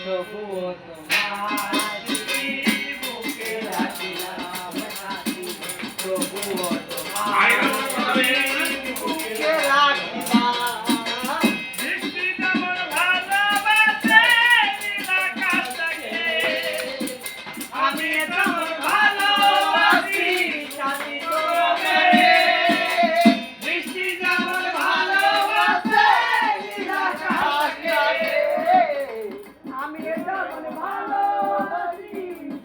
তবুও তোমার বুকে রাখিলাম সাথী তবুও তোমার বুকে রাখিলাম আমি তোমার ভালোবাসি সাথী তোমাকে বৃষ্টি যেমন ভালোবাসে নীলাকাশকে আমি তেমন ভালোবাসি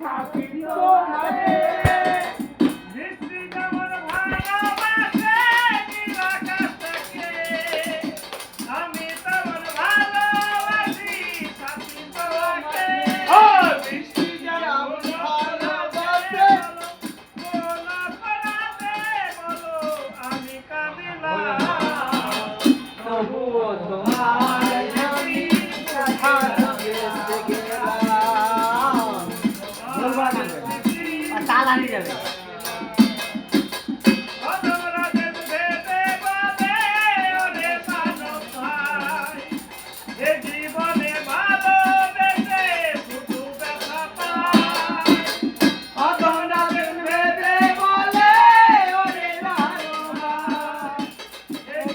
সাথী তোমাকে বৃষ্টি যেমন ভালোবাসে নীলাকাশকে আমি তেমন ভালোবাসি সাথী তোমাকে বৃষ্টি তবুও তোমার আমি তাল হারিয়ে যাবে জীবনে ভালোবেসে শুধু ব্যথা পায় অধরা ভেবে বলে ওরে ভালোবাস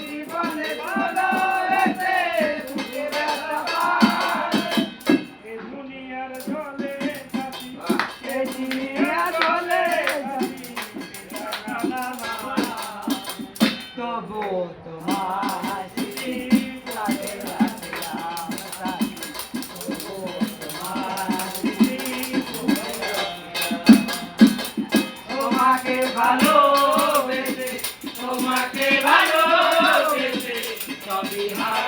জীবনে ভালোবেসে শুধু ব্যথা পায় এ দুনিয়ার চলে সাথী এ দুনিয়ার চলে তবু তোমার তোমাকে ভালোবেসে সবই হারাই